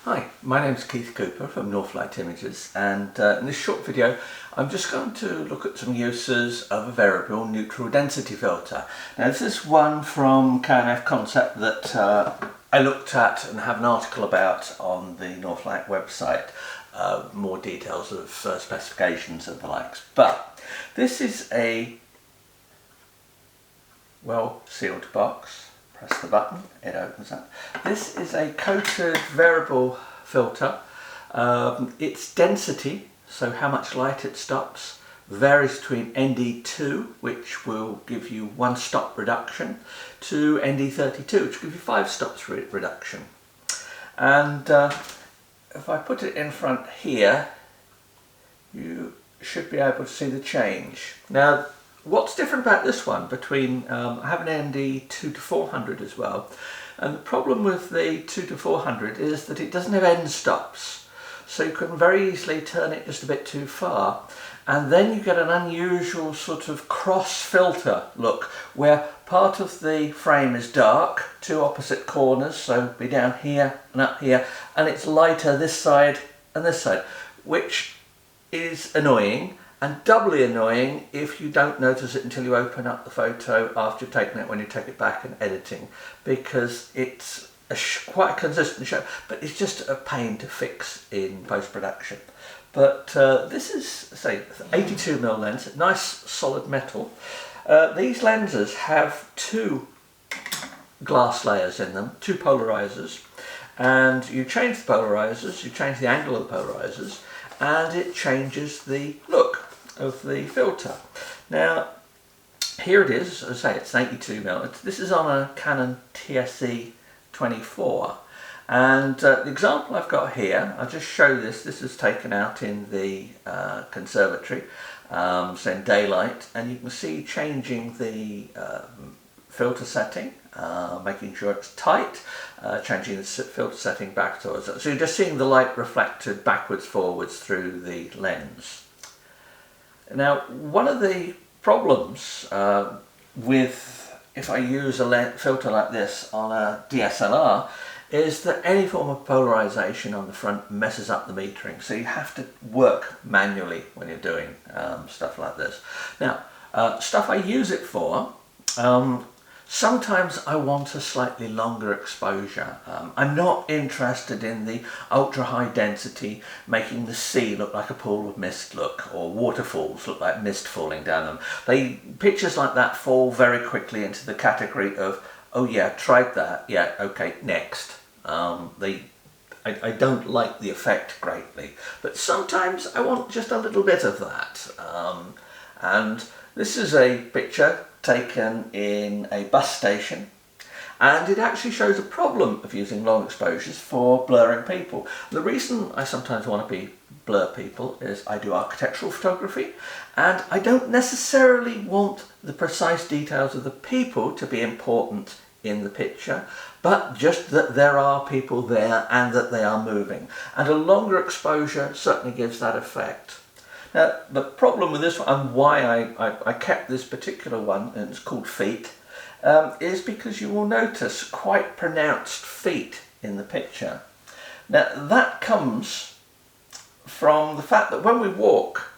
Hi, my name is Keith Cooper from Northlight Images, and in this short video I'm just going to look at some uses of a variable neutral density filter. Now this is one from Canon Concept that I looked at and have an article about on the Northlight website, more details of specifications and the likes. But this is a well sealed box. Press the button, it opens up. This is a coated variable filter. Its density, so how much light it stops, varies between ND2, which will give you 1 stop reduction, to ND32, which will give you 5 stops reduction. And if I put it in front here, you should be able to see the change. Now, what's different about this one between, I have an ND2-400 as well, and the problem with the 2-400 is that it doesn't have end stops, so you can very easily turn it just a bit too far, and then you get an unusual sort of cross filter look where part of the frame is dark, 2 opposite corners, so be down here and up here, and it's lighter this side and this side, which is annoying. And doubly annoying if you don't notice it until you open up the photo after you've taken it, when you take it back and editing, because it's quite a consistent shape, but it's just a pain to fix in post-production. But this is, say, 82mm lens, nice solid metal. These lenses have 2 glass layers in them, 2 polarizers, and you change the polarizers, you change the angle of the polarizers, and it changes the look of the filter. Now here it is, as I say, it's 82mm. This is on a Canon TS-E24, and the example I've got here, I'll just show this. This is taken out in the conservatory, so in daylight, and you can see changing the filter setting, making sure it's tight, changing the filter setting back towards it. So you're just seeing the light reflected backwards, forwards through the lens. Now, one of the problems with if I use a filter like this on a DSLR is that any form of polarization on the front messes up the metering, so you have to work manually when you're doing stuff like this. Now, stuff I use it for, sometimes I want a slightly longer exposure. I'm not interested in the ultra high density making the sea look like a pool of mist look, or waterfalls look like mist falling down them. Pictures like that fall very quickly into the category of, oh yeah, tried that, yeah, okay, next. I don't like the effect greatly, but sometimes I want just a little bit of that. And this is a picture taken in a bus station, and it actually shows a problem of using long exposures for blurring people. The reason I sometimes want to blur people is I do architectural photography, and I don't necessarily want the precise details of the people to be important in the picture, but just that there are people there and that they are moving, and a longer exposure certainly gives that effect. Now, the problem with this one, and why I kept this particular one, and it's called feet, is because you will notice quite pronounced feet in the picture. Now, that comes from the fact that when we walk,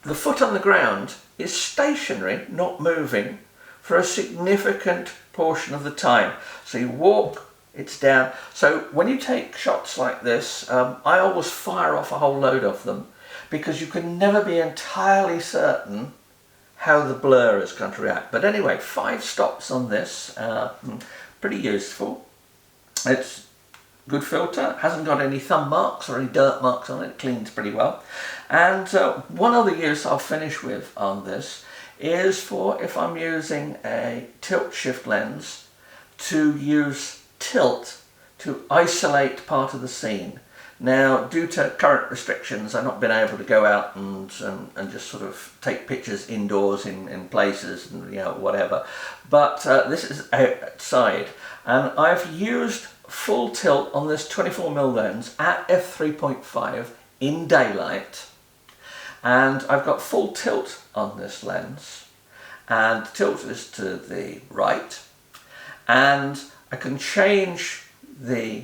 the foot on the ground is stationary, not moving, for a significant portion of the time. So you walk, it's down. So when you take shots like this, I always fire off a whole load of them, because you can never be entirely certain how the blur is going to react. But anyway, 5 stops on this, pretty useful. It's good filter, hasn't got any thumb marks or any dirt marks on it, it cleans pretty well. And one other use I'll finish with on this is for if I'm using a tilt shift lens, to use tilt to isolate part of the scene. Now, due to current restrictions, I've not been able to go out and just sort of take pictures indoors in places and, you know, whatever. But this is outside, and I've used full tilt on this 24mm lens at f3.5 in daylight, and I've got full tilt on this lens, and tilt is to the right, and I can change the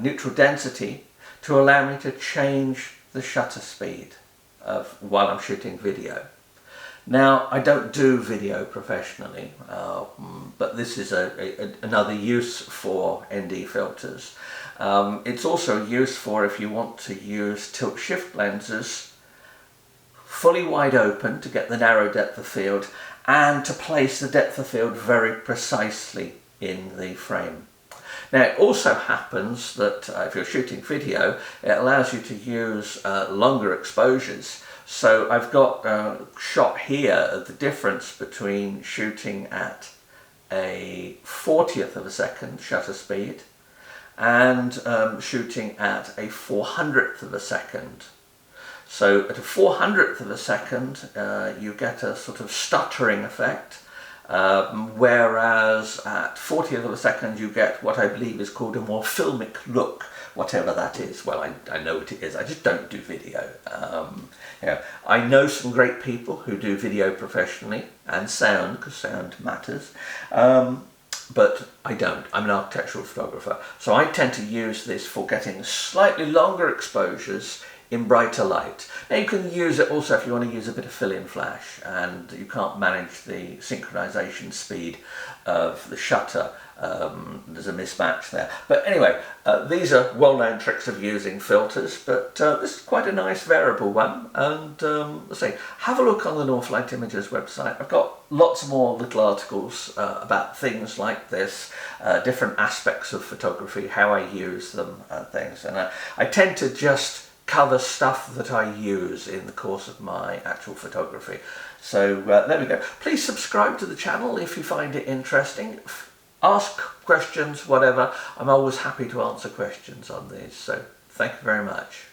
neutral density to allow me to change the shutter speed while I'm shooting video. Now, I don't do video professionally, but this is another use for ND filters. It's also used for if you want to use tilt-shift lenses fully wide open to get the narrow depth of field and to place the depth of field very precisely in the frame. Now, it also happens that if you're shooting video, it allows you to use longer exposures. So I've got a shot here of the difference between shooting at a 40th of a second shutter speed and shooting at a 400th of a second. So at a 400th of a second, you get a sort of stuttering effect. Whereas at 40th of a second you get what I believe is called a more filmic look, whatever that is. Well, I know what it is, I just don't do video. I know some great people who do video professionally, and sound, because sound matters, but I don't. I'm an architectural photographer, so I tend to use this for getting slightly longer exposures in brighter light. Now, you can use it also if you want to use a bit of fill-in flash and you can't manage the synchronization speed of the shutter. There's a mismatch there. But anyway, these are well-known tricks of using filters, but this is quite a nice variable one. And let's say, have a look on the Northlight Images website. I've got lots more little articles about things like this, different aspects of photography, how I use them and things. And I tend to just cover stuff that I use in the course of my actual photography. So there we go. Please subscribe to the channel if you find it interesting. Ask questions, whatever. I'm always happy to answer questions on these. So thank you very much.